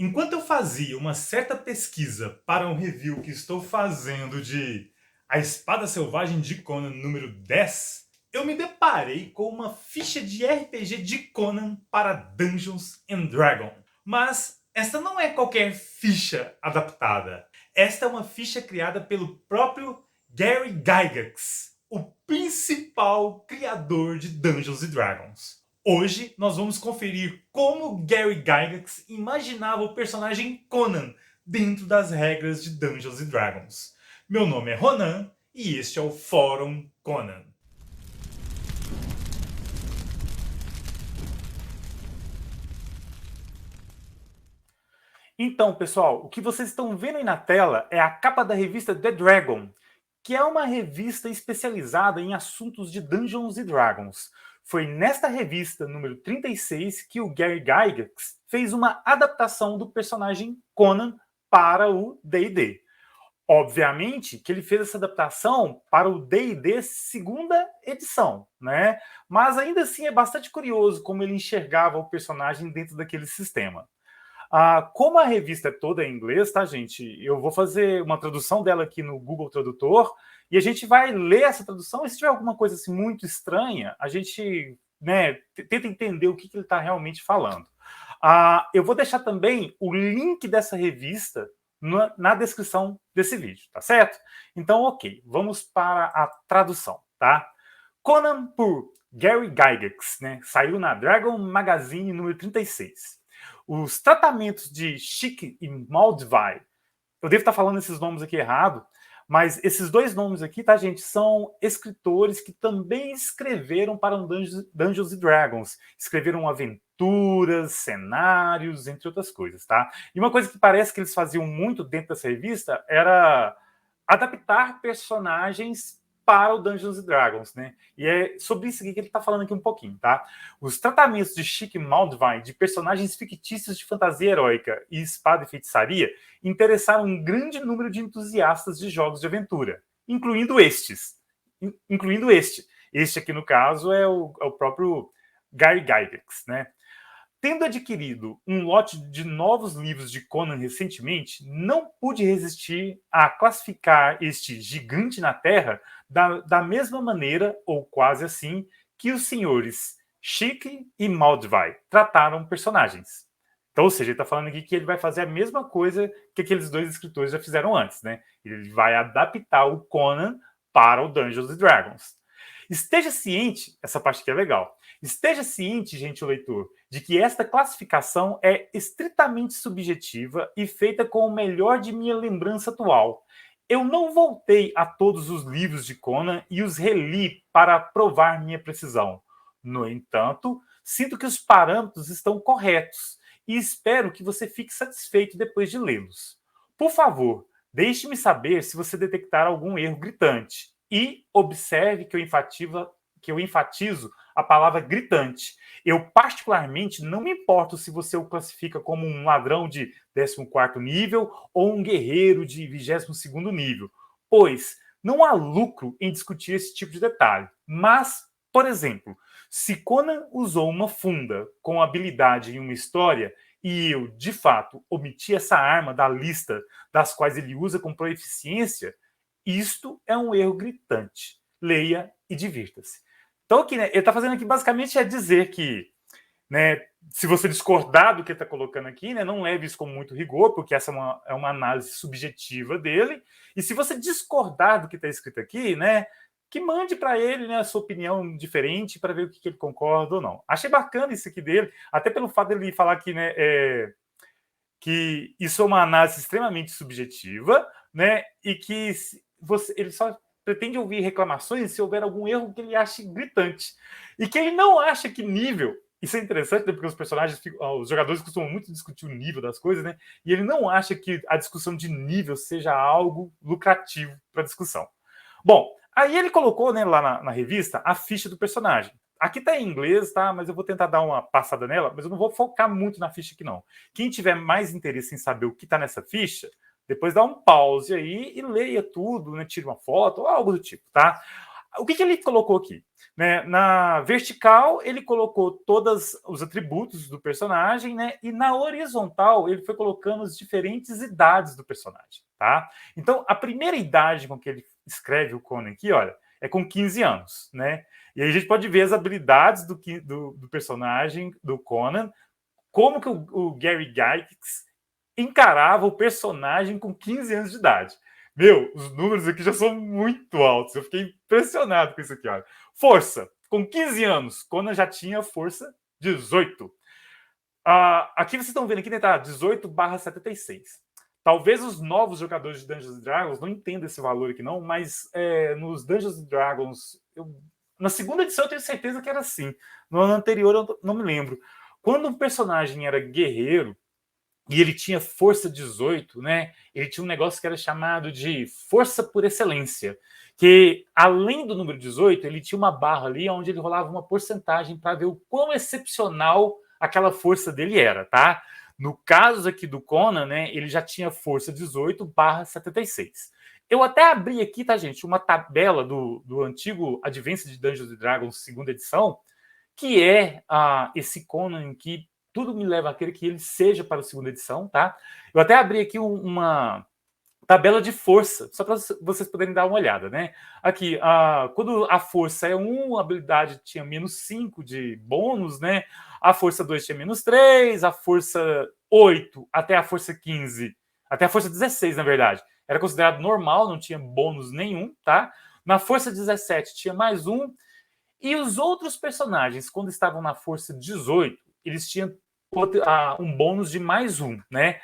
Enquanto eu fazia uma certa pesquisa para um review que estou fazendo de A Espada Selvagem de Conan número 10, eu me deparei com uma ficha de RPG de Conan para Dungeons and Dragons. Mas esta não é qualquer ficha adaptada. Esta é uma ficha criada pelo próprio Gary Gygax, o principal criador de Dungeons and Dragons. Hoje nós vamos conferir como Gary Gygax imaginava o personagem Conan dentro das regras de Dungeons and Dragons. Meu nome é Ronan e este é o Fórum Conan. Então, pessoal, o que vocês estão vendo aí na tela é a capa da revista The Dragon, que é uma revista especializada em assuntos de Dungeons and Dragons. Foi nesta revista, número 36, que o Gary Gygax fez uma adaptação do personagem Conan para o D&D. Obviamente que ele fez essa adaptação para o D&D segunda edição, né? Mas ainda assim é bastante curioso como ele enxergava o personagem dentro daquele sistema. Como a revista é toda em inglês, tá, gente? Eu vou fazer uma tradução dela aqui no Google Tradutor e a gente vai ler essa tradução. E se tiver alguma coisa assim muito estranha, a gente, né, tenta entender o que ele está realmente falando. Eu vou deixar também o link dessa revista na descrição desse vídeo, tá certo? Então, ok, vamos para a tradução, tá? Conan por Gary Gygax, né? Saiu na Dragon Magazine número 36. Os tratamentos de Chic e Maldvai, eu devo estar falando esses nomes aqui errado, mas esses dois nomes aqui, tá, gente, são escritores que também escreveram para um Dungeons and Dragons. Escreveram aventuras, cenários, entre outras coisas, tá? E uma coisa que parece que eles faziam muito dentro dessa revista era adaptar personagens para o Dungeons and Dragons, né? E é sobre isso aqui que ele está falando aqui um pouquinho, tá? Os tratamentos de Chic Maldvine de personagens fictícios de fantasia heróica e espada e feitiçaria interessaram um grande número de entusiastas de jogos de aventura, incluindo estes. Incluindo este. Este aqui, no caso, é o próprio Gary Gygax, né? Tendo adquirido um lote de novos livros de Conan recentemente, não pude resistir a classificar este gigante na Terra da mesma maneira, ou quase assim, que os senhores Chic e Maldvai trataram personagens. Então, ou seja, ele está falando aqui que ele vai fazer a mesma coisa que aqueles dois escritores já fizeram antes, né? Ele vai adaptar o Conan para o Dungeons and Dragons. Esteja ciente, essa parte aqui é legal, esteja ciente, gente, o leitor, de que esta classificação é estritamente subjetiva e feita com o melhor de minha lembrança atual. Eu não voltei a todos os livros de Conan e os reli para provar minha precisão. No entanto, sinto que os parâmetros estão corretos e espero que você fique satisfeito depois de lê-los. Por favor, deixe-me saber se você detectar algum erro gritante e observe que eu enfatizo a palavra gritante. Eu, particularmente, não me importo se você o classifica como um ladrão de 14º nível ou um guerreiro de 22º nível, pois não há lucro em discutir esse tipo de detalhe. Mas, por exemplo, se Conan usou uma funda com habilidade em uma história e eu, de fato, omiti essa arma da lista das quais ele usa com proeficiência, isto é um erro gritante. Leia e divirta-se. Então, aqui, né, ele está fazendo aqui basicamente é dizer que, né, se você discordar do que ele está colocando aqui, né, não leve isso com muito rigor, porque essa é uma análise subjetiva dele. E se você discordar do que está escrito aqui, né, que mande para ele, né, a sua opinião diferente para ver o que ele concorda ou não. Achei bacana isso aqui dele, até pelo fato dele falar que, né, que isso é uma análise extremamente subjetiva, né, e que ele só pretende ouvir reclamações se houver algum erro que ele ache gritante. E que ele não acha que nível... Isso é interessante, né, porque os jogadores costumam muito discutir o nível das coisas, né? E ele não acha que a discussão de nível seja algo lucrativo para a discussão. Bom, aí ele colocou, né, lá na revista a ficha do personagem. Aqui está em inglês, tá? Mas eu vou tentar dar uma passada nela, mas eu não vou focar muito na ficha aqui, não. Quem tiver mais interesse em saber o que está nessa ficha, depois dá um pause aí e leia tudo, né? Tira uma foto ou algo do tipo, tá? O que ele colocou aqui? Né? Na vertical, ele colocou todos os atributos do personagem, né? E na horizontal, ele foi colocando as diferentes idades do personagem, tá? Então, a primeira idade com que ele escreve o Conan aqui, olha, é com 15 anos, né? E aí a gente pode ver as habilidades do personagem, do Conan, como que o Gary Gygax encarava o personagem com 15 anos de idade. Meu, os números aqui já são muito altos. Eu fiquei impressionado com isso aqui. Olha. Força. Com 15 anos, Conan já tinha força 18. Aqui vocês estão vendo aqui, né, tá? 18/76. Talvez os novos jogadores de Dungeons Dragons não entendam esse valor aqui, não, mas nos Dungeons Dragons, na segunda edição eu tenho certeza que era assim. No ano anterior eu não me lembro. Quando um personagem era guerreiro, e ele tinha força 18, né? Ele tinha um negócio que era chamado de força por excelência, que além do número 18, ele tinha uma barra ali onde ele rolava uma porcentagem para ver o quão excepcional aquela força dele era, tá? No caso aqui do Conan, né, ele já tinha força 18/76. Eu até abri aqui, tá, gente, uma tabela do antigo Advanced Dungeons Dragons segunda edição, que é esse Conan que tudo me leva a crer que ele seja para a segunda edição, tá? Eu até abri aqui uma tabela de força, só para vocês poderem dar uma olhada, né? Aqui, quando a força é 1, a habilidade tinha -5 de bônus, né? A força 2 tinha -3, a força 8 até a força 15, até a força 16, na verdade, era considerado normal, não tinha bônus nenhum, tá? Na força 17 tinha +1, e os outros personagens, quando estavam na força 18, eles tinham um bônus de +1, né?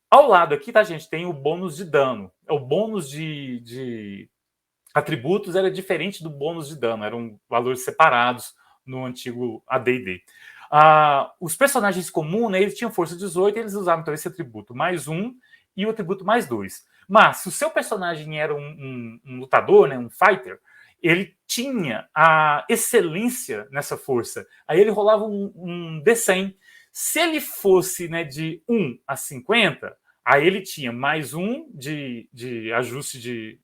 Ao lado aqui, tá, gente, tem o bônus de dano. O bônus de atributos era diferente do bônus de dano, eram valores separados no antigo AD&D. Os personagens comuns, né, eles tinham força 18, eles usavam então esse atributo +1 e o atributo +2. Mas se o seu personagem era um lutador, né, um fighter, ele tinha a excelência nessa força. Aí ele rolava um D100. Se ele fosse, né, de 1 a 50, aí ele tinha +1 de ajuste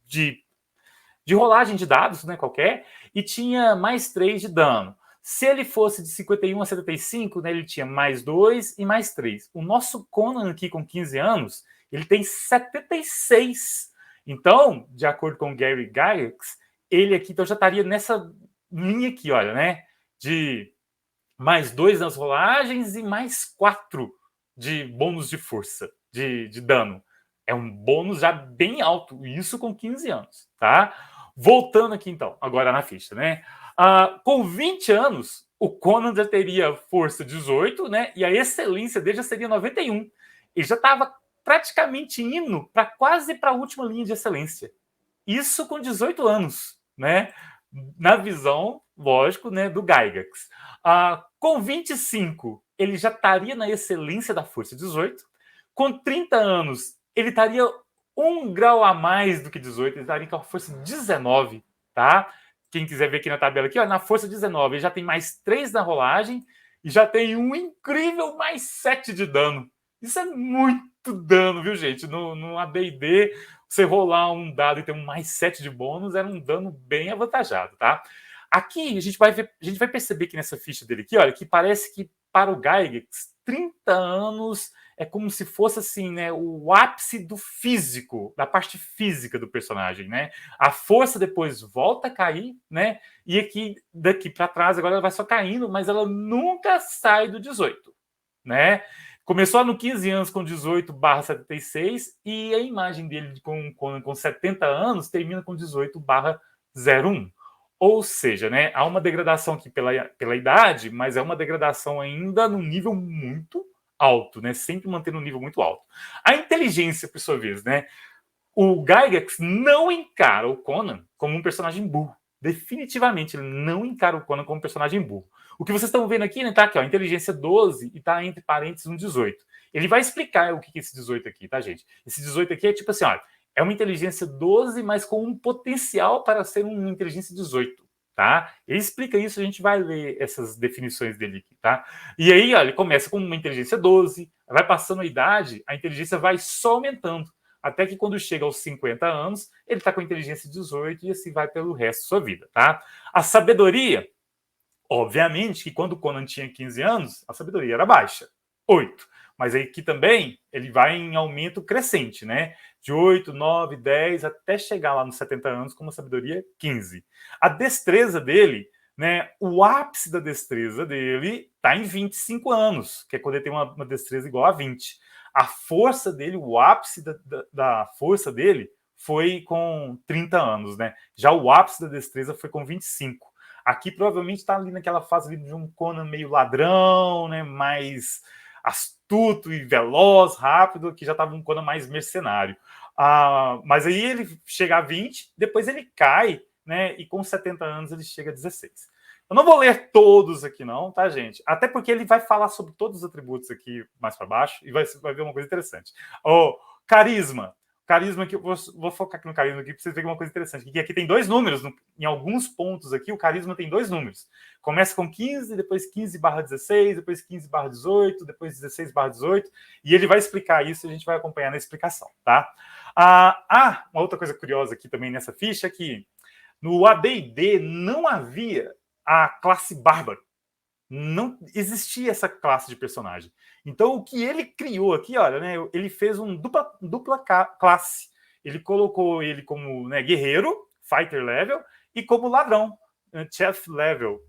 de rolagem de dados, né, qualquer, e tinha +3 de dano. Se ele fosse de 51 a 75, né, ele tinha +2 e +3. O nosso Conan aqui com 15 anos, ele tem 76. Então, de acordo com o Gary Gygax, ele aqui então já estaria nessa linha aqui, olha, né? De +2 nas rolagens e +4 de bônus de força, de dano. É um bônus já bem alto, isso com 15 anos, tá? Voltando aqui então, agora na ficha, né? Com 20 anos, o Conan já teria força 18, né? E a excelência dele já seria 91. Ele já estava praticamente indo para quase para a última linha de excelência. Isso com 18 anos, né? Na visão, lógico, né, do Gygax. Com 25, ele já estaria na excelência da força 18. Com 30 anos, ele estaria um grau a mais do que 18, ele estaria com a força 19, tá? Quem quiser ver aqui na tabela, aqui, ó, na força 19, ele já tem +3 na rolagem e já tem um incrível +7 de dano. Isso é muito dano, viu, gente? No AD&D, você rolar um dado e ter um +7 de bônus era um dano bem avantajado, tá? Aqui a gente vai perceber que nessa ficha dele aqui, olha, que parece que para o Gygax, 30 anos é como se fosse assim, né, o ápice do físico, da parte física do personagem, né? A força depois volta a cair, né? E aqui daqui para trás agora ela vai só caindo, mas ela nunca sai do 18, né? Começou no 15 anos com 18/76 e a imagem dele com 70 anos termina com 18/01. Ou seja, né, há uma degradação aqui pela idade, mas é uma degradação ainda num nível muito alto, né? Sempre mantendo um nível muito alto. A inteligência, por sua vez, né? O Gygax não encara o Conan como um personagem burro. Definitivamente, ele não encara o Conan como um personagem burro. O que vocês estão vendo aqui, né, tá aqui, ó, inteligência 12 e tá entre parênteses um 18. Ele vai explicar o que é esse 18 aqui, tá, gente? Esse 18 aqui é tipo assim, ó, é uma inteligência 12, mas com um potencial para ser uma inteligência 18, tá? Ele explica isso, a gente vai ler essas definições dele aqui, tá? E aí, ó, ele começa com uma inteligência 12, vai passando a idade, a inteligência vai só aumentando até que quando chega aos 50 anos, ele está com inteligência 18 e assim vai pelo resto da sua vida, tá? A sabedoria, obviamente que quando o Conan tinha 15 anos, a sabedoria era baixa, 8. Mas aí que também ele vai em aumento crescente, né? De 8, 9, 10, até chegar lá nos 70 anos com uma sabedoria 15. A destreza dele, né? O ápice da destreza dele está em 25 anos, que é quando ele tem uma destreza igual a 20. A força dele, o ápice da força dele foi com 30 anos, né? Já o ápice da destreza foi com 25. Aqui provavelmente está ali naquela fase ali de um Conan meio ladrão, né? Mais astuto e veloz, rápido, que já estava um Conan mais mercenário. Mas aí ele chega a 20, depois ele cai, né? E com 70 anos ele chega a 16. Eu não vou ler todos aqui, não, tá, gente? Até porque ele vai falar sobre todos os atributos aqui mais para baixo e vai ver uma coisa interessante. Carisma. Carisma aqui, eu vou focar aqui no carisma aqui para vocês verem uma coisa interessante. Que aqui tem 2 números, em alguns pontos aqui, o carisma tem 2 números. Começa com 15, depois 15/16, depois 15/18, depois 16/18, e ele vai explicar isso e a gente vai acompanhar na explicação, tá? Uma outra coisa curiosa aqui também nessa ficha é que no AD&D não havia a classe bárbaro. Não existia essa classe de personagem. Então, o que ele criou aqui, olha, né? Ele fez um dupla classe. Ele colocou ele como, né, guerreiro, fighter level, e como ladrão, chef level.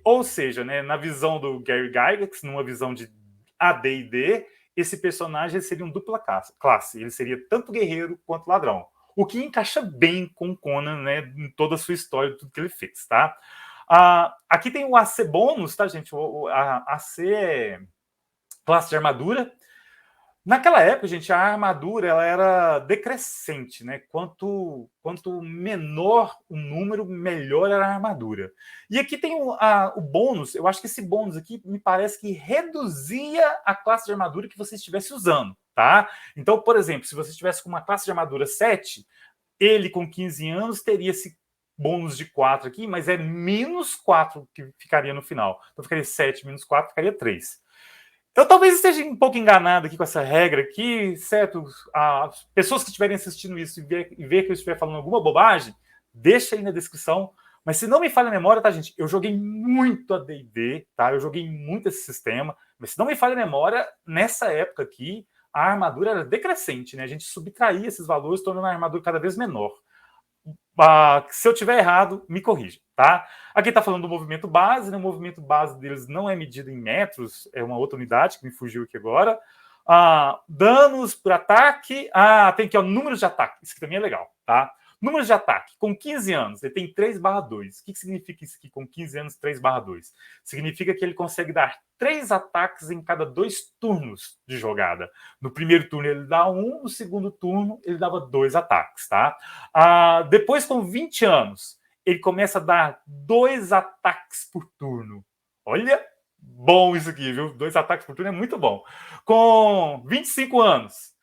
Ou seja, né, na visão do Gary Gygax, numa visão de AD&D, esse personagem seria um dupla classe. Ele seria tanto guerreiro quanto ladrão. O que encaixa bem com o Conan, né, em toda a sua história, tudo que ele fez, tá? Aqui tem o AC bônus, tá, gente? A AC é classe de armadura. Naquela época, gente, a armadura ela era decrescente, né? Quanto menor o número, melhor era a armadura. E aqui tem o bônus. Eu acho que esse bônus aqui me parece que reduzia a classe de armadura que você estivesse usando, tá? Então, por exemplo, se você estivesse com uma classe de armadura 7, ele com 15 anos teria esse bônus de 4 aqui, mas é menos 4 que ficaria no final. Então ficaria 7 menos 4, ficaria 3. Eu talvez esteja um pouco enganado aqui com essa regra aqui, certo? As pessoas que estiverem assistindo isso e ver que eu estiver falando alguma bobagem, deixa aí na descrição. Mas se não me falha a memória, tá, gente? Eu joguei muito a D&D, tá? Eu joguei muito esse sistema. Mas se não me falha a memória, nessa época aqui, a armadura era decrescente, né? A gente subtraía esses valores, tornando a armadura cada vez menor. Se eu tiver errado, me corrija, tá? Aqui está falando do movimento base, né? O movimento base deles não é medido em metros, é uma outra unidade que me fugiu aqui agora. Danos por ataque. Tem aqui o número de ataque, isso aqui também é legal, tá? Número de ataque, com 15 anos, ele tem 3/2. O que significa isso aqui com 15 anos, 3/2? Significa que ele consegue dar 3 ataques em cada 2 turnos de jogada. No primeiro turno ele dá 1, no segundo turno ele dava 2 ataques, tá? Depois, com 20 anos, ele começa a dar 2 ataques por turno. Olha, bom isso aqui, viu? 2 ataques por turno é muito bom. Com 25 anos,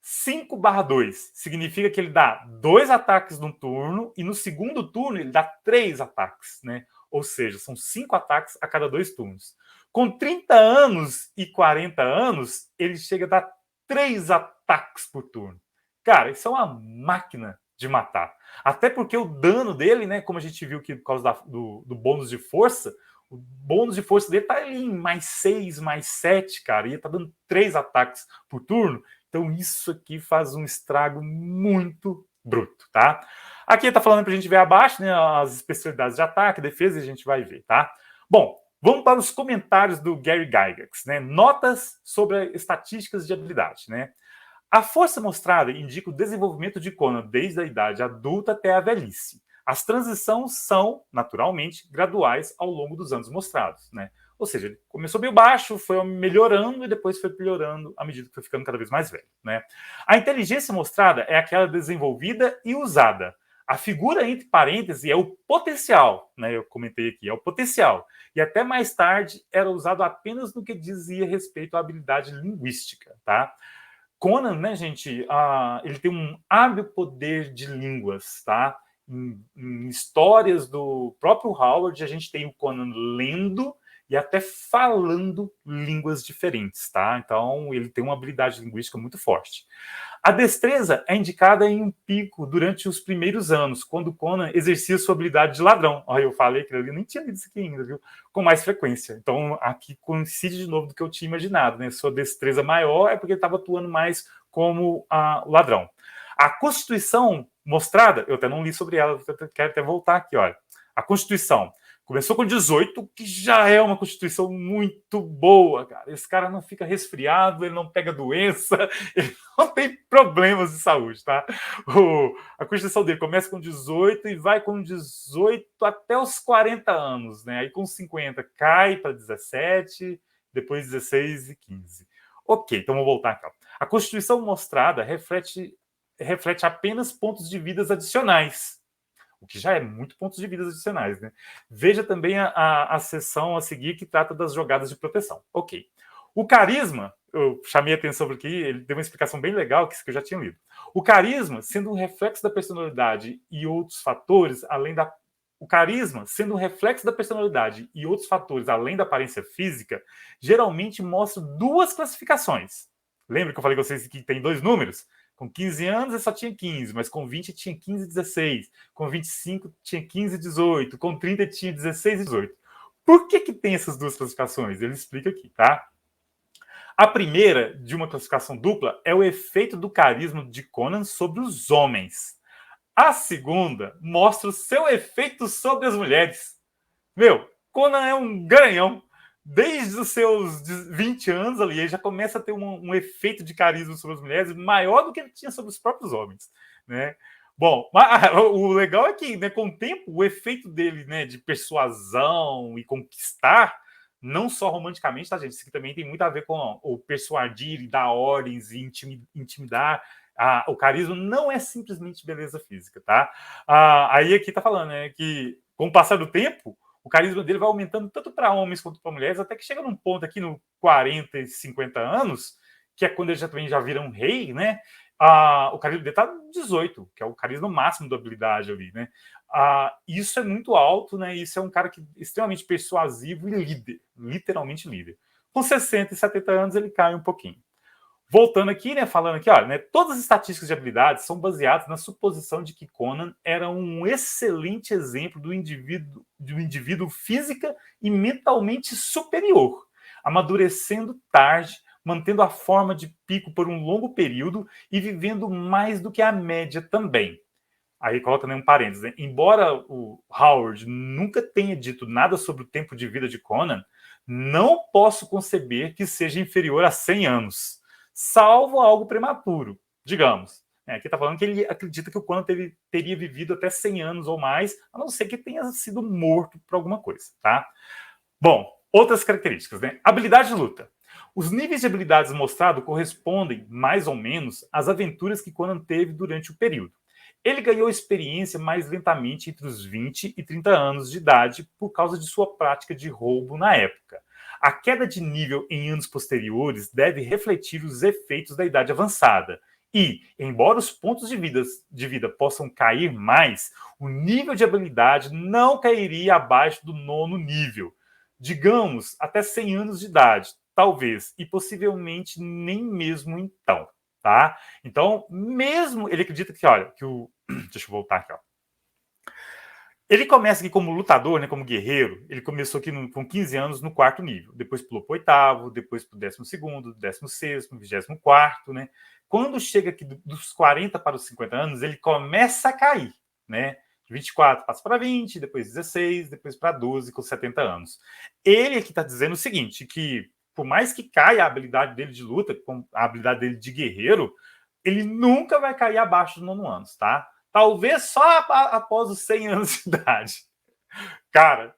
5/2 significa que ele dá 2 ataques no turno e no segundo turno ele dá 3 ataques, né? Ou seja, são 5 ataques a cada 2 turnos. Com 30 anos e 40 anos, ele chega a dar 3 ataques por turno. Cara, isso é uma máquina de matar. Até porque o dano dele, né, como a gente viu que por causa do bônus de força, o bônus de força dele tá ali em mais 6, mais 7, cara, e ele tá dando 3 ataques por turno. Então, isso aqui faz um estrago muito bruto, tá? Aqui está falando para a gente ver abaixo, né, as especialidades de ataque, defesa, e a gente vai ver, tá? Bom, vamos para os comentários do Gary Gygax, né? Notas sobre estatísticas de habilidade, né? A força mostrada indica o desenvolvimento de Conan desde a idade adulta até a velhice. As transições são, naturalmente, graduais ao longo dos anos mostrados, né? Ou seja, ele começou meio baixo, foi melhorando e depois foi piorando à medida que foi ficando cada vez mais velho, né? A inteligência mostrada é aquela desenvolvida e usada. A figura entre parênteses é o potencial, né? Eu comentei aqui, é o potencial. E até mais tarde era usado apenas no que dizia respeito à habilidade linguística, tá? Conan, né, gente, ele tem um hábil poder de línguas, tá? Em histórias do próprio Howard, a gente tem o Conan lendo e até falando línguas diferentes, tá? Então, ele tem uma habilidade linguística muito forte. A destreza é indicada em um pico durante os primeiros anos, quando Conan exercia sua habilidade de ladrão. Olha, eu falei que eu nem tinha lido isso aqui ainda, viu? Com mais frequência. Então, aqui coincide de novo do que eu tinha imaginado, né? Sua destreza maior é porque ele estava atuando mais como ladrão. A Constituição mostrada, eu até não li sobre ela, quero até voltar aqui, olha. A Constituição começou com 18, que já é uma Constituição muito boa, cara. Esse cara não fica resfriado, ele não pega doença, ele não tem problemas de saúde, tá? A Constituição dele começa com 18 e vai com 18 até os 40 anos, né? Aí com 50 cai para 17, depois 16 e 15. Ok, então vamos voltar aqui. A Constituição mostrada reflete apenas pontos de vidas adicionais, o que já é muito pontos de vidas adicionais, né? Veja também a seção a seguir que trata das jogadas de proteção. Ok. O carisma, eu chamei a atenção aqui, ele deu uma explicação bem legal, que eu já tinha lido. O carisma, sendo um reflexo da personalidade e outros fatores, o carisma, sendo um reflexo da personalidade e outros fatores além da aparência física, geralmente mostra duas classificações. Lembra que eu falei com vocês que tem dois números? Com 15 anos ele só tinha 15, mas com 20 tinha 15 e 16. Com 25 tinha 15 e 18. Com 30 tinha 16 e 18. Por que tem essas duas classificações? Ele explica aqui, tá? A primeira, de uma classificação dupla, é o efeito do carisma de Conan sobre os homens. A segunda mostra o seu efeito sobre as mulheres. Meu, Conan é um garanhão. Desde os seus 20 anos ali, ele já começa a ter um efeito de carisma sobre as mulheres maior do que ele tinha sobre os próprios homens, né? Bom, o legal é que, né, com o tempo, o efeito dele, né, de persuasão e conquistar, não só romanticamente, tá, gente? Isso aqui também tem muito a ver com o persuadir e dar ordens e intimidar. O carisma não é simplesmente beleza física, tá? Aí aqui tá falando, né, que com o passar do tempo, o carisma dele vai aumentando tanto para homens quanto para mulheres, até que chega num ponto aqui no 40 e 50 anos, que é quando ele também já vira um rei, né? O carisma dele está 18, que é o carisma máximo da habilidade ali, né? Isso é muito alto, né? Isso é um cara que extremamente persuasivo e líder, literalmente líder. Com 60 e 70 anos ele cai um pouquinho. Voltando aqui, né, falando aqui, olha, né, todas as estatísticas de habilidades são baseadas na suposição de que Conan era um excelente exemplo do indivíduo física e mentalmente superior, amadurecendo tarde, mantendo a forma de pico por um longo período e vivendo mais do que a média também. Aí coloca, né, um parênteses, né? Embora o Howard nunca tenha dito nada sobre o tempo de vida de Conan, não posso conceber que seja inferior a 100 anos, salvo algo prematuro, digamos. Aqui está falando que ele acredita que o Conan teria vivido até 100 anos ou mais, a não ser que tenha sido morto por alguma coisa, tá? Bom, outras características, né? Habilidade de luta. Os níveis de habilidades mostrados correspondem, mais ou menos, às aventuras que Conan teve durante o período. Ele ganhou experiência mais lentamente entre os 20 e 30 anos de idade por causa de sua prática de roubo na época. A queda de nível em anos posteriores deve refletir os efeitos da idade avançada. E, embora os pontos de vida possam cair mais, o nível de habilidade não cairia abaixo do 9º nível. Digamos, até 100 anos de idade, talvez, e possivelmente nem mesmo então. Tá? Então, mesmo ele acredita que, olha, que o. Deixa eu voltar aqui, ó. Ele começa aqui como lutador, né, como guerreiro. Ele começou aqui com 15 anos no 4º nível. Depois pulou para o 8º, depois para o 12º, 16º, 24º, né? Quando chega aqui dos 40 para os 50 anos, ele começa a cair, né? De 24 passa para 20, depois 16, depois para 12 com 70 anos. Ele aqui está dizendo o seguinte, que por mais que caia a habilidade dele de luta, a habilidade dele de guerreiro, ele nunca vai cair abaixo dos 9 anos, tá? Talvez só após os 100 anos de idade. Cara,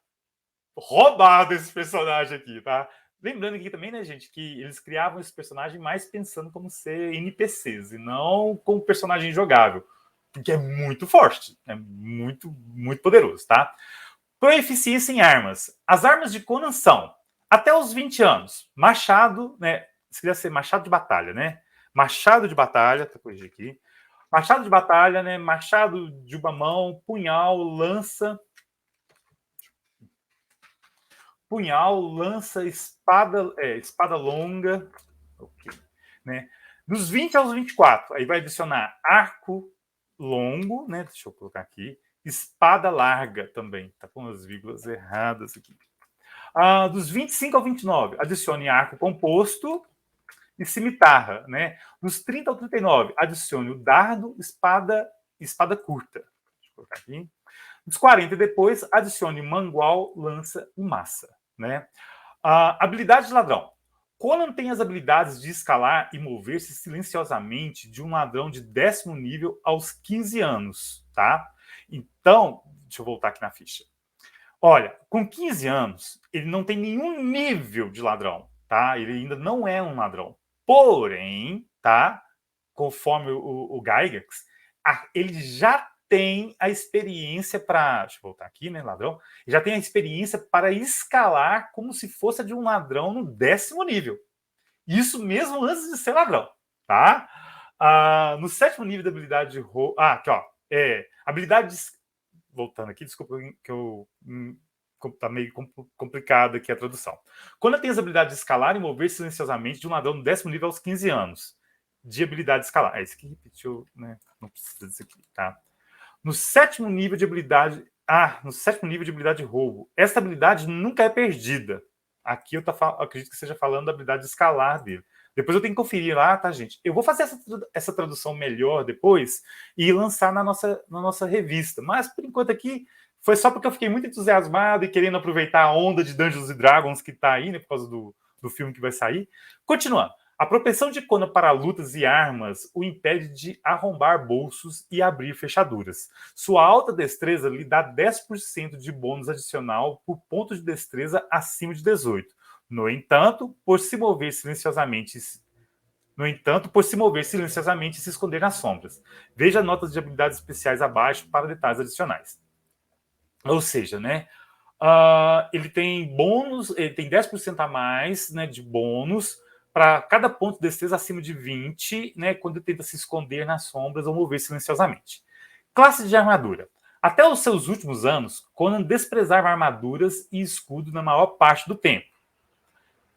roubado esse personagem aqui, tá? Lembrando aqui também, né, gente, que eles criavam esse personagem mais pensando como ser NPCs e não como personagem jogável, porque é muito forte, é muito, muito poderoso, tá? Proeficiência em armas. As armas de Conan são, até os 20 anos, machado, né? Isso queria ser machado de batalha, né? Machado de batalha, tá corrigir aqui. Machado de batalha, né? Machado de uma mão, punhal, lança. punhal, lança, espada longa. Ok, né? Dos 20 aos 24, aí vai adicionar arco longo, né? Deixa eu colocar aqui. Espada larga também. Tá com as vírgulas erradas aqui. Dos 25 ao 29, adicione arco composto e cimitarra, né? Dos 30 ao 39, adicione o dardo, espada curta. Deixa eu colocar aqui. Dos 40 e depois, adicione mangual, lança e massa, né? Habilidade de ladrão. Conan tem as habilidades de escalar e mover-se silenciosamente de um ladrão de 10º nível aos 15 anos, tá? Então, deixa eu voltar aqui na ficha. Olha, com 15 anos, ele não tem nenhum nível de ladrão, tá? Ele ainda não é um ladrão. Porém, tá? Conforme o Gygax, ele já tem a experiência para. Deixa eu voltar aqui, né, ladrão? Ele já tem a experiência para escalar como se fosse de um ladrão no 10º nível. Isso mesmo antes de ser ladrão, tá? No 7º nível da habilidade de roubo. Aqui, ó. Habilidade de... Voltando aqui, desculpa que eu. Tá meio complicado aqui a tradução. Quando tem as habilidades de escalar e mover silenciosamente de um ladrão no 10º nível aos 15 anos. De habilidade de escalar. Isso aqui repetiu, né? Não precisa disso aqui, tá? No 7º nível de habilidade. No 7º nível de habilidade de roubo. Essa habilidade nunca é perdida. Aqui eu acredito que esteja falando da habilidade de escalar dele. Depois eu tenho que conferir lá, tá, gente? Eu vou fazer essa tradução melhor depois e lançar na nossa revista. Mas, por enquanto aqui, foi só porque eu fiquei muito entusiasmado e querendo aproveitar a onda de Dungeons & Dragons que tá aí, né, por causa do filme que vai sair. Continuando. A propensão de Conan para lutas e armas o impede de arrombar bolsos e abrir fechaduras. Sua alta destreza lhe dá 10% de bônus adicional por ponto de destreza acima de 18. No entanto, por se mover silenciosamente e se esconder nas sombras. Veja notas de habilidades especiais abaixo para detalhes adicionais. Ou seja, né? Ele tem bônus, ele tem 10% a mais, né, de bônus para cada ponto de destreza acima de 20, né, quando ele tenta se esconder nas sombras ou mover silenciosamente. Classe de armadura. Até os seus últimos anos, Conan desprezava armaduras e escudo na maior parte do tempo.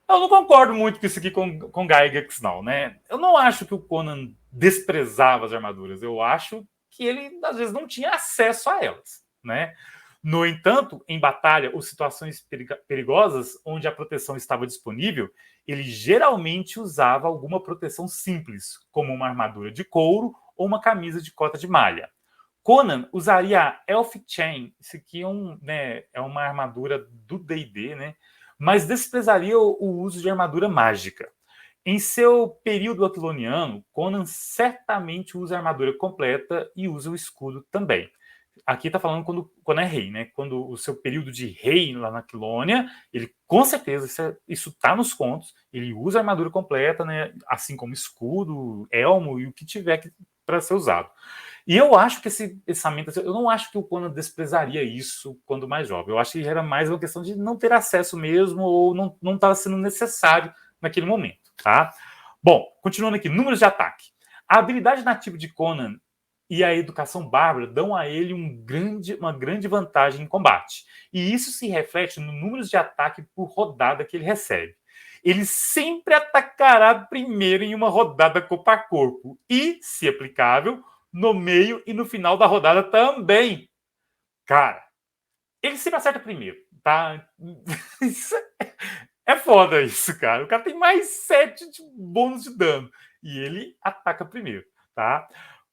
Eu não concordo muito com isso aqui com Gygax, não, né? Eu não acho que o Conan desprezava as armaduras. Eu acho que ele, às vezes, não tinha acesso a elas, né? No entanto, em batalha ou situações perigosas onde a proteção estava disponível, ele geralmente usava alguma proteção simples, como uma armadura de couro ou uma camisa de cota de malha. Conan usaria a Elf Chain, isso aqui é uma armadura do D&D, né? Mas desprezaria o uso de armadura mágica. Em seu período aquiloniano, Conan certamente usa a armadura completa e usa o escudo também. Aqui está falando quando é rei, né? Quando o seu período de rei lá na Quilônia, ele com certeza, isso está nos contos, ele usa a armadura completa, né? Assim como escudo, elmo e o que tiver para ser usado. E eu acho que esse pensamento, eu não acho que o Conan desprezaria isso quando mais jovem. Eu acho que era mais uma questão de não ter acesso mesmo ou não estava sendo necessário naquele momento, tá? Bom, continuando aqui, números de ataque. A habilidade nativa de Conan e a educação bárbara dão a ele uma grande vantagem em combate. E isso se reflete no número de ataque por rodada que ele recebe. Ele sempre atacará primeiro em uma rodada corpo a corpo e, se aplicável, no meio e no final da rodada também. Cara, ele sempre acerta primeiro, tá? Isso é foda isso, cara. O cara tem mais 7 de bônus de dano e ele ataca primeiro, tá?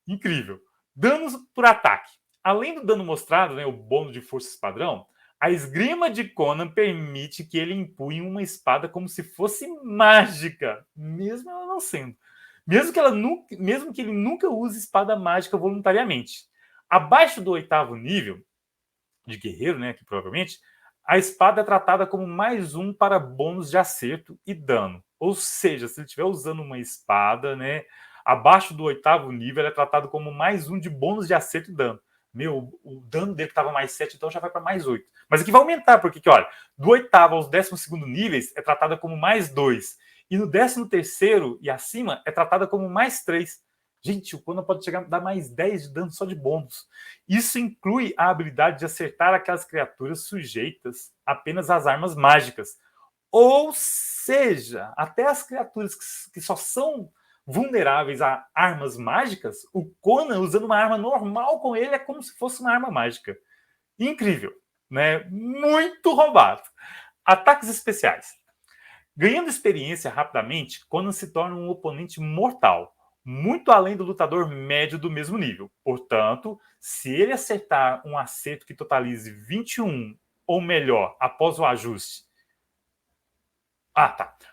Incrível. Danos por ataque. Além do dano mostrado, né, o bônus de forças padrão, a esgrima de Conan permite que ele empunhe uma espada como se fosse mágica, mesmo ela não sendo. Mesmo que ele nunca use espada mágica voluntariamente. Abaixo do 8º nível de guerreiro, né, que provavelmente, a espada é tratada como mais um para bônus de acerto e dano. Ou seja, se ele estiver usando uma espada, né, abaixo do 8º nível, ela é tratado como mais um de bônus de acerto e dano. O dano dele estava mais 7, então já vai para mais 8. Mas aqui vai aumentar, porque, olha, do 8º aos 12º níveis é tratada como mais 2. E no 13º e acima é tratada como mais 3. Gente, o Conan pode chegar a dar mais 10 de dano só de bônus. Isso inclui a habilidade de acertar aquelas criaturas sujeitas apenas às armas mágicas. Ou seja, até as criaturas que só são vulneráveis a armas mágicas, o Conan usando uma arma normal com ele é como se fosse uma arma mágica. Incrível, né? Muito roubado. Ataques especiais. Ganhando experiência rapidamente, Conan se torna um oponente mortal, muito além do lutador médio do mesmo nível. Portanto, se ele acertar um acerto que totalize 21 ou melhor após o ajuste.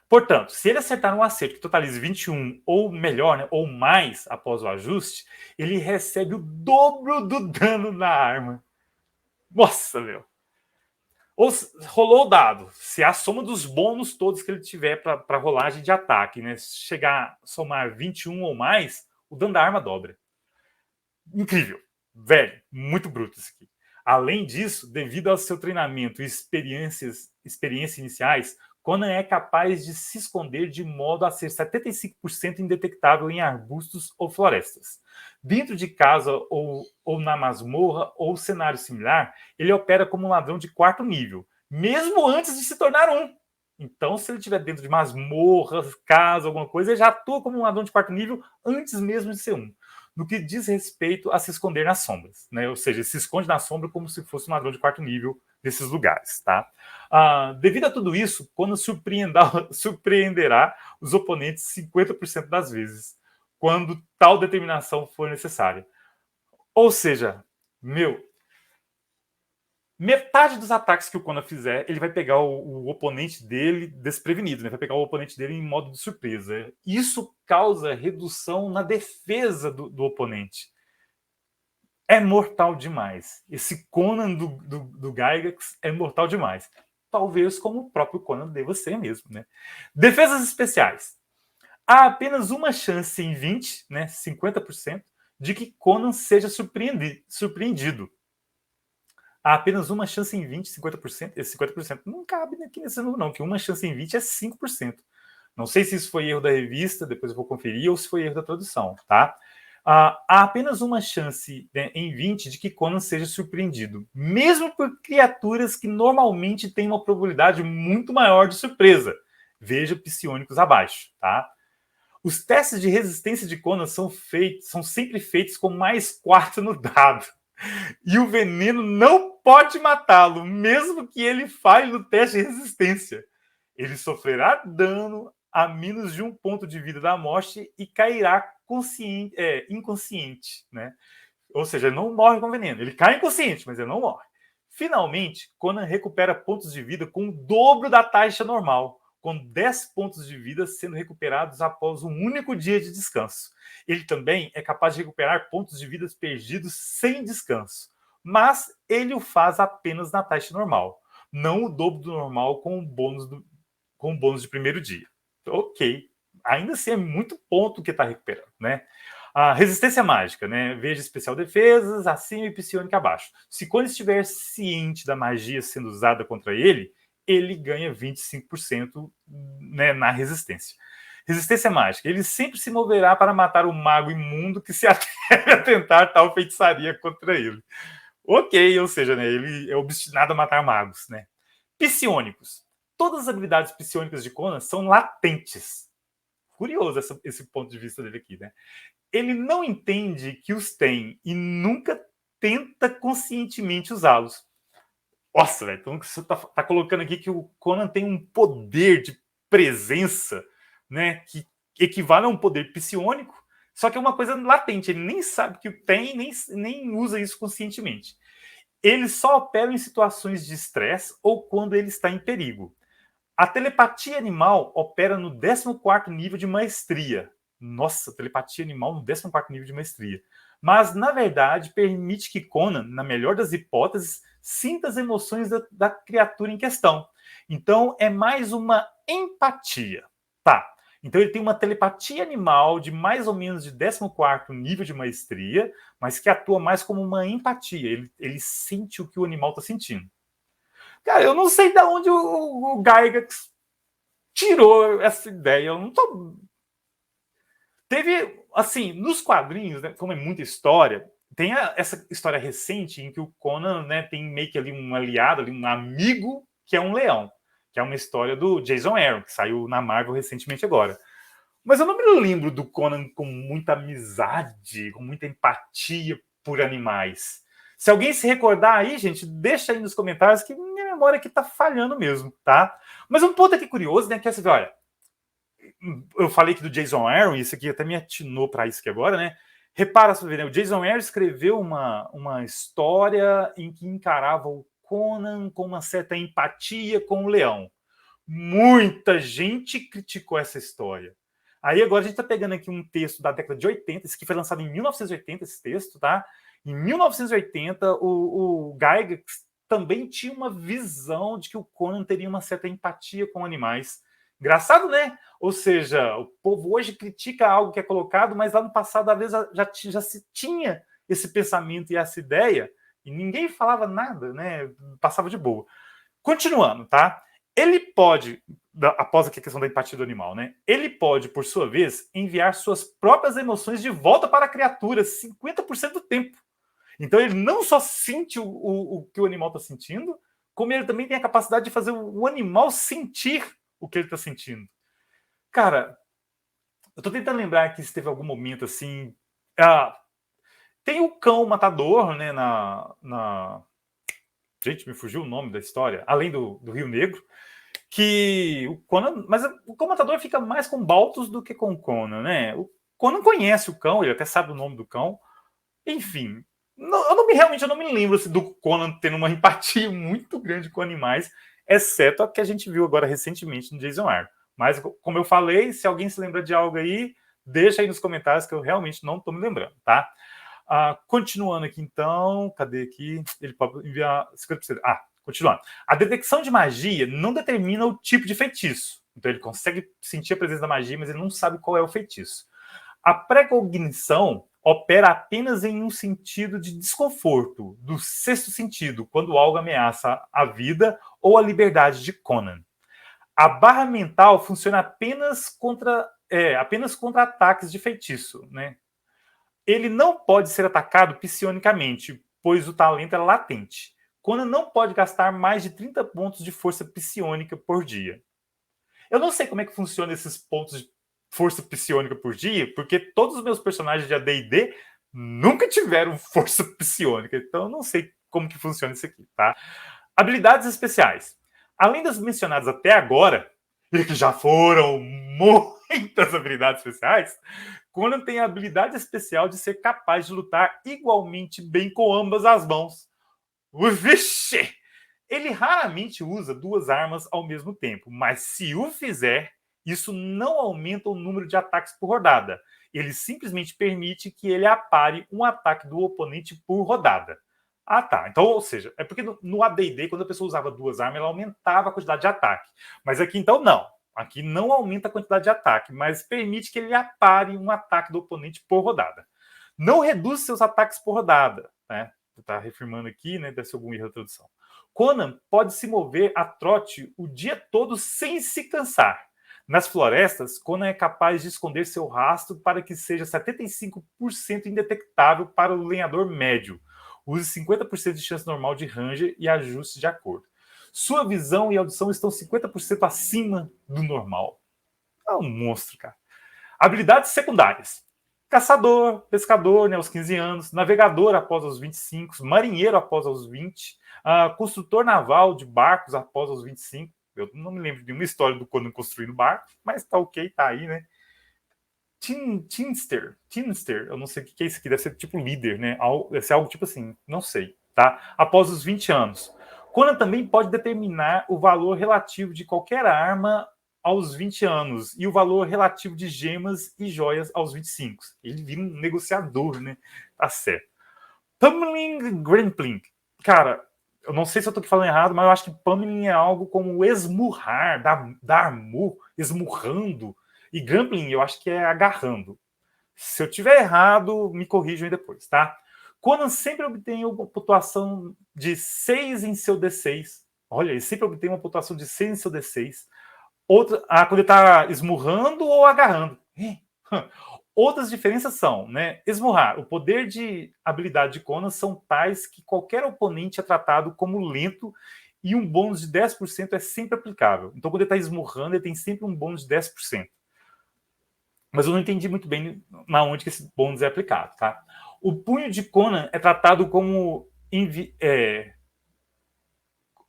Portanto, se ele acertar um acerto que totalize 21 ou melhor, né, ou mais após o ajuste, ele recebe o dobro do dano na arma. Nossa, meu. Ou rolou o dado. Se a soma dos bônus todos que ele tiver para rolagem de ataque, né, chegar a somar 21 ou mais, o dano da arma dobra. Incrível. Velho, muito bruto isso aqui. Além disso, devido ao seu treinamento e experiências iniciais, Conan é capaz de se esconder de modo a ser 75% indetectável em arbustos ou florestas. Dentro de casa ou na masmorra ou cenário similar, ele opera como um ladrão de 4º nível, mesmo antes de se tornar um. Então, se ele estiver dentro de masmorras, casa, alguma coisa, ele já atua como um ladrão de 4º nível antes mesmo de ser um. No que diz respeito a se esconder nas sombras, né? Ou seja, se esconde na sombra como se fosse um ladrão de 4º nível desses lugares, tá? Devido a tudo isso, Conan surpreenderá os oponentes 50% das vezes, quando tal determinação for necessária. Ou seja, metade dos ataques que o Conan fizer, ele vai pegar o oponente dele desprevenido, né? Vai pegar o oponente dele em modo de surpresa. Isso causa redução na defesa do oponente. É mortal demais. Esse Conan do Gygax é mortal demais. Talvez como o próprio Conan deva ser mesmo, né? Defesas especiais. Há apenas uma chance em 20, né, 50%, de que Conan seja surpreendido. Há apenas uma chance em 20, 50%. Esse 50% não cabe aqui nesse número, não, que uma chance em 20 é 5%. Não sei se isso foi erro da revista, depois eu vou conferir, ou se foi erro da tradução, tá? Há apenas uma chance, né, em 20 de que Conan seja surpreendido, mesmo por criaturas que normalmente têm uma probabilidade muito maior de surpresa. Veja psionicos abaixo, tá? Os testes de resistência de Conan são sempre feitos com mais 4 no dado. E o veneno não pode matá-lo, mesmo que ele falhe no teste de resistência. Ele sofrerá dano a menos de 1 ponto de vida da morte e cairá inconsciente, né? Ou seja, ele não morre com veneno. Ele cai inconsciente, mas ele não morre. Finalmente, Conan recupera pontos de vida com o dobro da taxa normal, com 10 pontos de vida sendo recuperados após um único dia de descanso. Ele também é capaz de recuperar pontos de vida perdidos sem descanso, mas ele o faz apenas na taxa normal, não o dobro do normal com o bônus de primeiro dia. Ok, ainda assim é muito ponto que está recuperando, né? A resistência mágica, né? Veja especial defesas acima e psionica abaixo. Se quando estiver ciente da magia sendo usada contra ele, ele ganha 25%, né, na resistência. Resistência mágica. Ele sempre se moverá para matar o mago imundo que se atreve a tentar tal feitiçaria contra ele. Ok, ou seja, né, ele é obstinado a matar magos, né? Psionicos. Todas as habilidades psionicas de Conan são latentes. Curioso esse ponto de vista dele aqui, né? Ele não entende que os tem e nunca tenta conscientemente usá-los. Nossa, velho, então você tá colocando aqui que o Conan tem um poder de presença, né, que equivale a um poder psiônico, só que é uma coisa latente, ele nem sabe que tem, nem usa isso conscientemente. Ele só opera em situações de estresse ou quando ele está em perigo. A telepatia animal opera no 14º nível de maestria. Nossa, telepatia animal no 14º nível de maestria. Mas, na verdade, permite que Conan, na melhor das hipóteses, sinta as emoções da criatura em questão. Então, é mais uma empatia. Tá. Então, ele tem uma telepatia animal de mais ou menos de 14º nível de maestria, mas que atua mais como uma empatia. Ele sente o que o animal está sentindo. Cara, eu não sei de onde o Gygax tirou essa ideia. Eu não tô... Teve assim, nos quadrinhos, né, como é muita história, tem essa história recente em que o Conan, né, tem meio que ali um aliado, ali, um amigo, que é um leão, que é uma história do Jason Aaron, que saiu na Marvel recentemente agora. Mas eu não me lembro do Conan com muita amizade, com muita empatia por animais. Se alguém se recordar aí, gente, deixa aí nos comentários que minha memória aqui tá falhando mesmo, tá? Mas um ponto aqui curioso, né, que é você vê, olha, eu falei aqui do Jason Aaron, isso aqui até me atinou para isso aqui agora, né? Repara, né? O Jason Aaron escreveu uma história em que encarava o Conan com uma certa empatia com o leão. Muita gente criticou essa história. Aí agora a gente está pegando aqui um texto da década de 80, esse que foi lançado em 1980, esse texto, tá? Em 1980, o Gygax também tinha uma visão de que o Conan teria uma certa empatia com animais. Engraçado, né? Ou seja, o povo hoje critica algo que é colocado, mas lá no passado, às vezes, já se tinha esse pensamento e essa ideia, e ninguém falava nada, né? Passava de boa. Continuando, tá? Ele pode, após aqui a questão da empatia do animal, né? Ele pode, por sua vez, enviar suas próprias emoções de volta para a criatura 50% do tempo. Então ele não só sente o que o animal está sentindo, como ele também tem a capacidade de fazer o animal sentir o que ele está sentindo. Cara, eu estou tentando lembrar que se teve algum momento assim. Tem o cão matador, né? Gente, me fugiu o nome da história, além do Rio Negro, que o Conan, mas o cão matador fica mais com Baltos do que com o Conan, né? O Conan conhece o cão, ele até sabe o nome do cão. Enfim, realmente eu não me lembro assim, do Conan tendo uma empatia muito grande com animais, exceto a que a gente viu agora recentemente no Jason Aaron. Mas, como eu falei, se alguém se lembra de algo aí, deixa aí nos comentários que eu realmente não estou me lembrando, tá? Continuando aqui, então, cadê aqui? Ele pode enviar 50%. Continuando. A detecção de magia não determina o tipo de feitiço. Então, ele consegue sentir a presença da magia, mas ele não sabe qual é o feitiço. A precognição opera apenas em um sentido de desconforto, do sexto sentido, quando algo ameaça a vida ou a liberdade de Conan. A barra mental funciona apenas contra ataques de feitiço, né? Ele não pode ser atacado psionicamente, pois o talento é latente. Conan não pode gastar mais de 30 pontos de força psionica por dia. Eu não sei como é que funciona esses pontos de força psionica por dia, porque todos os meus personagens de AD&D nunca tiveram força psionica, então eu não sei como que funciona isso aqui, tá? Habilidades especiais. Além das mencionadas até agora, e que já foram muitas habilidades especiais, Conan tem a habilidade especial de ser capaz de lutar igualmente bem com ambas as mãos. Vixe! Ele raramente usa duas armas ao mesmo tempo, mas se o fizer, isso não aumenta o número de ataques por rodada. Ele simplesmente permite que ele apare um ataque do oponente por rodada. Tá. Então, ou seja, é porque no AD&D, quando a pessoa usava duas armas, ela aumentava a quantidade de ataque. Mas aqui, então, não. Aqui não aumenta a quantidade de ataque, mas permite que ele apare um ataque do oponente por rodada. Não reduz seus ataques por rodada, né? Está reafirmando aqui, né? Deve ser algum erro da tradução. Conan pode se mover a trote o dia todo sem se cansar. Nas florestas, Conan é capaz de esconder seu rastro para que seja 75% indetectável para o lenhador médio. Use 50% de chance normal de ranger e ajuste de acordo. Sua visão e audição estão 50% acima do normal. É um monstro, cara. Habilidades secundárias. Caçador, pescador, né, aos 15 anos, navegador após os 25, marinheiro após os 20, construtor naval de barcos após os 25. Eu não me lembro de uma história do Conan construindo barco, mas tá ok, tá aí, né? Teamster, eu não sei o que é isso aqui, deve ser tipo líder, né? Deve ser algo tipo assim, não sei, tá? Após os 20 anos. Conan também pode determinar o valor relativo de qualquer arma aos 20 anos e o valor relativo de gemas e joias aos 25. Ele vira um negociador, né? Tá certo. Pummeling Grappling. Cara, eu não sei se eu tô falando errado, mas eu acho que pummeling é algo como esmurrar, dar esmurrando. E grappling eu acho que é agarrando. Se eu tiver errado, me corrijam aí depois, tá? Conan sempre obtém uma pontuação de 6 em seu D6. Olha, ele sempre obtém uma pontuação de 6 em seu D6. Outra, quando ele tá esmurrando ou agarrando. Outras diferenças são, né, esmurrar. O poder de habilidade de Conan são tais que qualquer oponente é tratado como lento e um bônus de 10% é sempre aplicável. Então, quando ele está esmurrando, ele tem sempre um bônus de 10%. Mas eu não entendi muito bem na onde que esse bônus é aplicado, tá? O punho de Conan é tratado como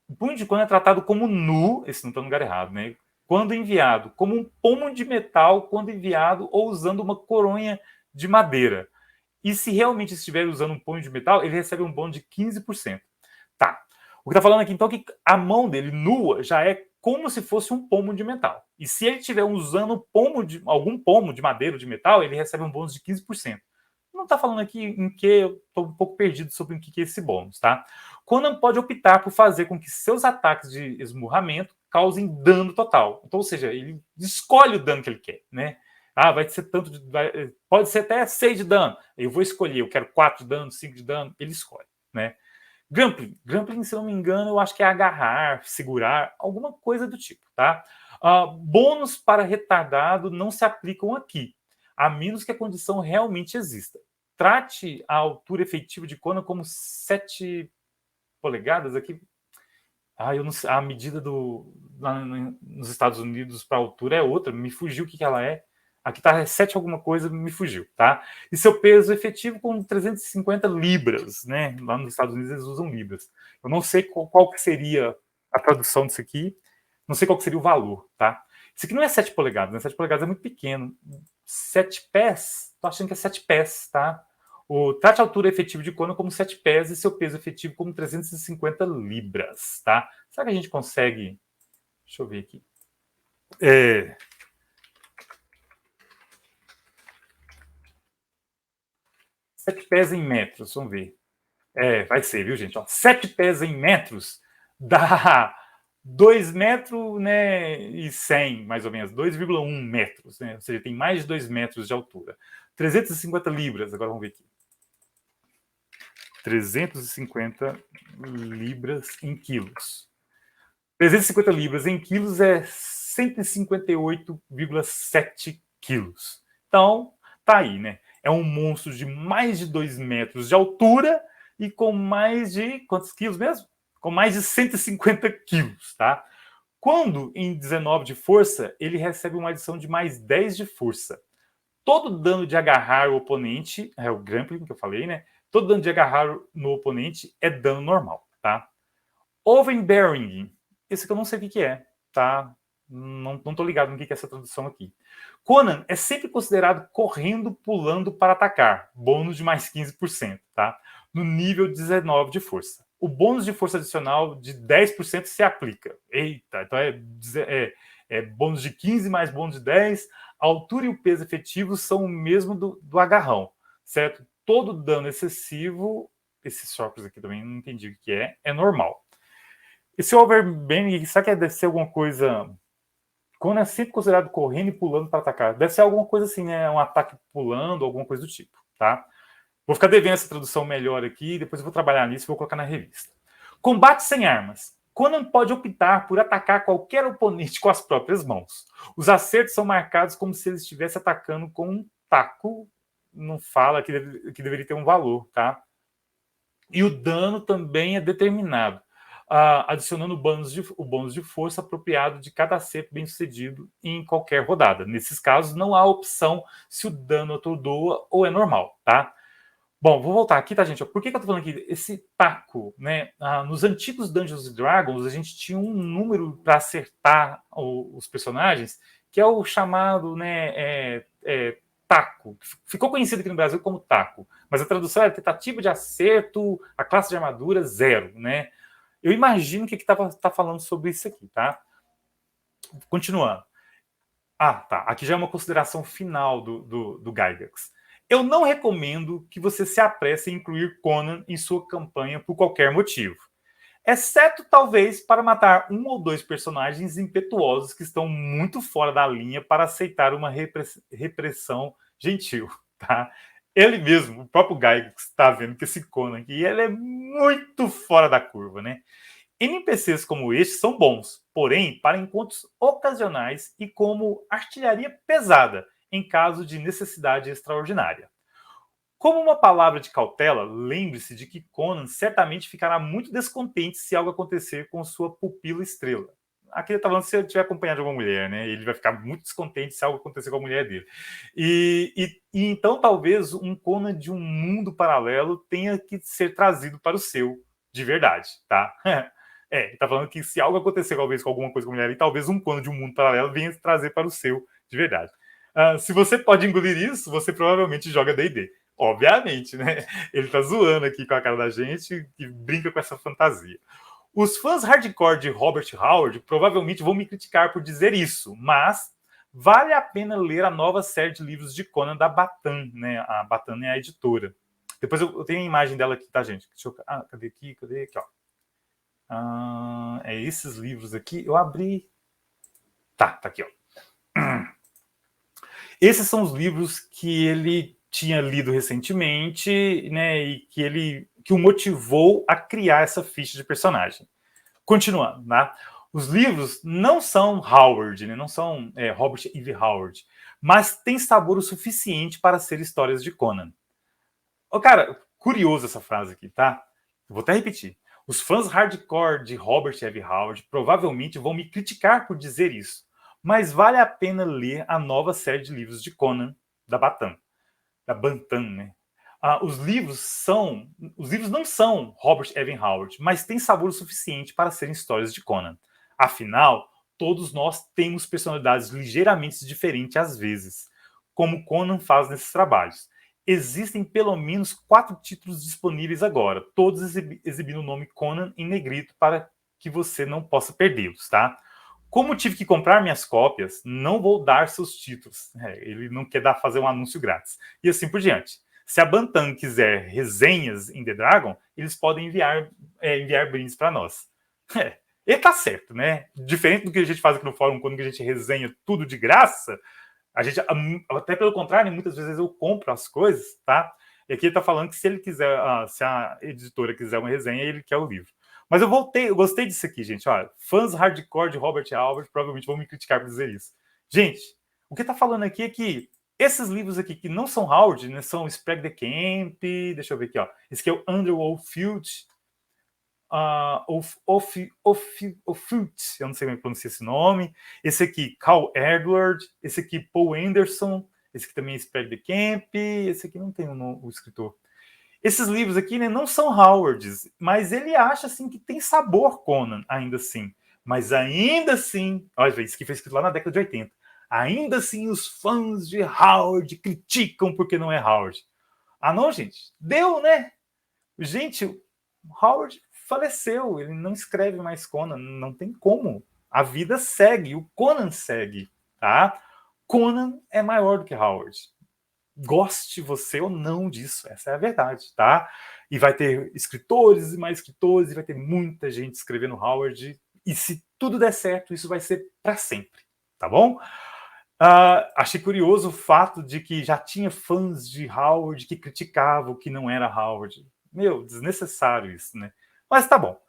o punho de Conan é tratado como nu, esse não está no lugar errado, né? Quando enviado, como um pomo de metal quando enviado ou usando uma coronha de madeira. E se realmente estiver usando um punho de metal, ele recebe um bônus de 15%. Tá. O que está falando aqui, então, é que a mão dele nua já é como se fosse um pomo de metal. E se ele estiver usando algum pomo de madeira ou de metal, ele recebe um bônus de 15%. Não está falando aqui em que eu estou um pouco perdido sobre o que é esse bônus, tá? Conan pode optar por fazer com que seus ataques de esmurramento causem dano total. Então, ou seja, ele escolhe o dano que ele quer, né? Ah, vai ser tanto pode ser até 6 de dano. Eu vou escolher, eu quero 4 de dano, 5 de dano, ele escolhe, né? Grappling. Grappling, se não me engano, eu acho que é agarrar, segurar, alguma coisa do tipo, tá? Bônus para retardado não se aplicam aqui, a menos que a condição realmente exista. Trate a altura efetiva de Conan como 7 polegadas aqui. Eu não sei, a medida nos Estados Unidos para altura é outra, me fugiu o que ela é. Aqui está 7 alguma coisa, me fugiu, tá? E seu peso efetivo com 350 libras, né? Lá nos Estados Unidos eles usam libras. Eu não sei qual que seria a tradução disso aqui, não sei qual que seria o valor, tá? Isso aqui não é 7 polegadas, né? 7 polegadas é muito pequeno. 7 pés, tô achando que é 7 pés, tá? Trate a altura efetiva de Conan como 7 pés e seu peso efetivo como 350 libras, tá? Será que a gente consegue... Deixa eu ver aqui. 7 pés em metros, vamos ver. Vai ser, viu, gente? 7 pés em metros dá 2 metros, né, e 100, mais ou menos, 2,1 metros, né? Ou seja, tem mais de 2 metros de altura. 350 libras, agora vamos ver aqui. 350 libras em quilos. 350 libras em quilos é 158,7 quilos. Então, tá aí, né? É um monstro de mais de 2 metros de altura e com mais de... quantos quilos mesmo? Com mais de 150 quilos, tá? Quando em 19 de força, ele recebe uma adição de mais 10 de força. Todo dano de agarrar o oponente, é o grappling que eu falei, né? Todo dano de agarrar no oponente é dano normal, tá? Overbearing, esse que eu não sei o que é, tá? Não tô ligado no que é essa tradução aqui. Conan é sempre considerado correndo, pulando para atacar. Bônus de mais 15%, tá? No nível 19 de força. O bônus de força adicional de 10% se aplica. Eita, então é bônus de 15 mais bônus de 10. A altura e o peso efetivo são o mesmo do agarrão, certo? Todo dano excessivo, esses socos aqui também não entendi o que é normal. Esse overbending, será que deve ser alguma coisa... Quando é sempre considerado correndo e pulando para atacar, deve ser alguma coisa assim, né? Um ataque pulando, alguma coisa do tipo, tá? Vou ficar devendo essa tradução melhor aqui, depois eu vou trabalhar nisso e vou colocar na revista. Combate sem armas. Conan pode optar por atacar qualquer oponente com as próprias mãos. Os acertos são marcados como se ele estivesse atacando com um taco. Não fala que deveria ter um valor, tá? E o dano também é determinado, adicionando o bônus de força apropriado de cada acerto bem-sucedido em qualquer rodada. Nesses casos, não há opção se o dano atordoa ou é normal, tá? Bom, vou voltar aqui, tá, gente? Por que eu tô falando aqui? Esse taco, né? Nos antigos Dungeons & Dragons, a gente tinha um número para acertar os personagens, que é o chamado, né, taco. Ficou conhecido aqui no Brasil como taco, mas a tradução é tentativa de acerto, a classe de armadura 0, né? Eu imagino que tá falando sobre isso aqui, tá? Continuando. Tá. Aqui já é uma consideração final do Gygax. Eu não recomendo que você se apresse em incluir Conan em sua campanha por qualquer motivo. Exceto, talvez, para matar um ou dois personagens impetuosos que estão muito fora da linha para aceitar uma repressão gentil, tá? Ele mesmo, o próprio Gygax, está vendo que esse Conan aqui, ele é muito fora da curva, né? NPCs como este são bons, porém, para encontros ocasionais e como artilharia pesada, em caso de necessidade extraordinária. Como uma palavra de cautela, lembre-se de que Conan certamente ficará muito descontente se algo acontecer com sua pupila estrela. Aqui ele está falando se ele estiver acompanhado de alguma mulher, né? Ele vai ficar muito descontente se algo acontecer com a mulher dele. E então talvez um Conan de um mundo paralelo tenha que ser trazido para o seu, de verdade, tá? Ele tá falando que se algo acontecer talvez com alguma coisa com a mulher, talvez um Conan de um mundo paralelo venha trazer para o seu, de verdade. Se você pode engolir isso, você provavelmente joga D&D. Obviamente, né? Ele tá zoando aqui com a cara da gente e brinca com essa fantasia. Os fãs hardcore de Robert Howard provavelmente vão me criticar por dizer isso, mas vale a pena ler a nova série de livros de Conan da Batan, né? A Batan é a editora. Depois eu tenho a imagem dela aqui, tá, gente? Deixa eu... cadê aqui? Cadê aqui, ó? É esses livros aqui. Eu abri... Tá aqui, ó. Esses são os livros que ele tinha lido recentemente, né, e que o motivou a criar essa ficha de personagem. Continuando, tá? Os livros não são Howard, né, não são Robert E. Howard, mas tem sabor o suficiente para ser histórias de Conan. Cara, curioso essa frase aqui, tá? Eu vou até repetir. Os fãs hardcore de Robert E. Howard provavelmente vão me criticar por dizer isso, mas vale a pena ler a nova série de livros de Conan, da Batan. Da Bantam, né? Os livros não são Robert Evan Howard, mas têm sabor o suficiente para serem histórias de Conan. Afinal, todos nós temos personalidades ligeiramente diferentes às vezes, como Conan faz nesses trabalhos. Existem pelo menos 4 títulos disponíveis agora, todos exibindo o nome Conan em negrito para que você não possa perdê-los, tá? Como tive que comprar minhas cópias, não vou dar seus títulos. Ele não quer fazer um anúncio grátis. E assim por diante. Se a Bantam quiser resenhas em The Dragon, eles podem enviar brindes para nós. Ele tá certo, né? Diferente do que a gente faz aqui no fórum, quando a gente resenha tudo de graça, a gente, até pelo contrário, muitas vezes eu compro as coisas, tá? E aqui ele tá falando que se ele quiser, se a editora quiser uma resenha, ele quer o livro. Mas eu gostei disso aqui, gente. Olha, fãs hardcore de Robert Howard provavelmente vão me criticar por dizer isso. Gente, o que tá falando aqui é que esses livros aqui que não são Howard, né, são Sprague the Camp, deixa eu ver aqui, ó. Esse aqui é o Underworld Field, eu não sei como pronunciar esse nome. Esse aqui, Carl Edward. Esse aqui, Paul Anderson. Esse aqui também é Sprague the Camp. Esse aqui não tem o escritor. Esses livros aqui, né, não são Howards, mas ele acha assim que tem sabor Conan, ainda assim. Mas ainda assim, olha, isso aqui foi escrito lá na década de 80. Ainda assim, os fãs de Howard criticam porque não é Howard. Não, gente, deu, né? Gente, Howard faleceu, ele não escreve mais Conan, não tem como. A vida segue, o Conan segue, tá? Conan é maior do que Howard. Goste você ou não disso, essa é a verdade, tá? E vai ter escritores e mais escritores, e vai ter muita gente escrevendo Howard, e se tudo der certo, isso vai ser para sempre, tá bom? Achei curioso o fato de que já tinha fãs de Howard que criticavam que não era Howard. Meu, desnecessário isso, né? Mas tá bom.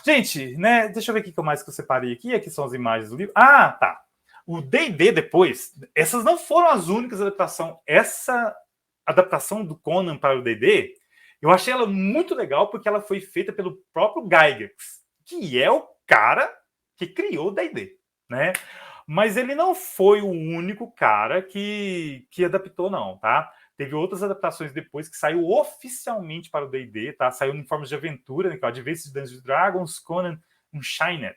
Gente, né? Deixa eu ver o que mais que eu separei aqui. Aqui são as imagens do livro. Tá. O D&D depois, essas não foram as únicas adaptações. Essa adaptação do Conan para o D&D, eu achei ela muito legal porque ela foi feita pelo próprio Gygax, que é o cara que criou o D&D, né? Mas ele não foi o único cara que adaptou, não, tá? Teve outras adaptações depois que saiu oficialmente para o D&D, tá? Saiu em formas de aventura, né? Adventures of Dungeons & Dragons, Conan Unchained.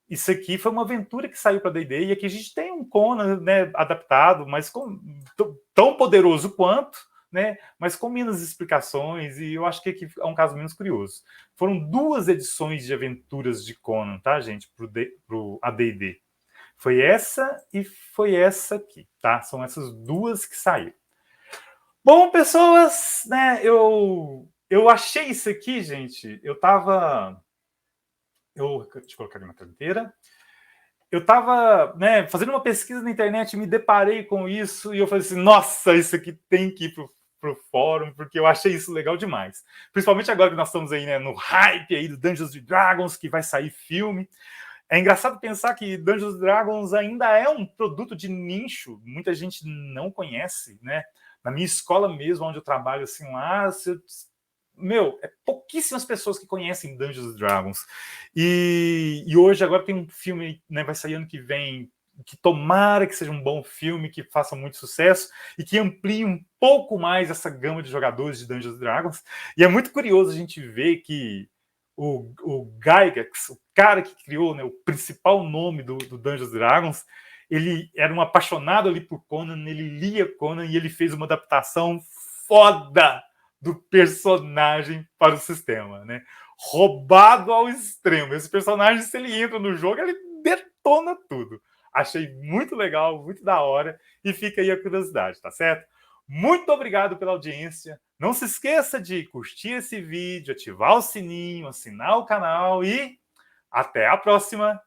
Isso aqui foi uma aventura que saiu para D&D, e aqui a gente tem um Conan, né, adaptado, mas tão poderoso quanto, né, mas com menos explicações, e eu acho que aqui é um caso menos curioso. Foram 2 edições de aventuras de Conan, tá, gente, pro AD&D. Foi essa e foi essa aqui, tá? São essas 2 que saíram. Bom, pessoas, né, eu achei isso aqui, gente, deixa eu colocar ali uma canteira. Eu estava, né, fazendo uma pesquisa na internet, me deparei com isso e eu falei assim, nossa, isso aqui tem que ir pro fórum, porque eu achei isso legal demais. Principalmente agora que nós estamos aí, né, no hype aí do Dungeons & Dragons, que vai sair filme. É engraçado pensar que Dungeons Dragons ainda é um produto de nicho, muita gente não conhece, né? Na minha escola mesmo, onde eu trabalho, assim, lá, pouquíssimas pessoas que conhecem Dungeons Dragons. E hoje, agora tem um filme, né, vai sair ano que vem, que tomara que seja um bom filme, que faça muito sucesso e que amplie um pouco mais essa gama de jogadores de Dungeons Dragons. E é muito curioso a gente ver que o Gygax, o cara que criou, né, o principal nome do Dungeons Dragons, ele era um apaixonado ali por Conan, ele lia Conan e ele fez uma adaptação foda do personagem para o sistema, né? Roubado ao extremo. Esse personagem, se ele entra no jogo, ele detona tudo. Achei muito legal, muito da hora, e fica aí a curiosidade, tá certo? Muito obrigado pela audiência. Não se esqueça de curtir esse vídeo, ativar o sininho, assinar o canal e até a próxima!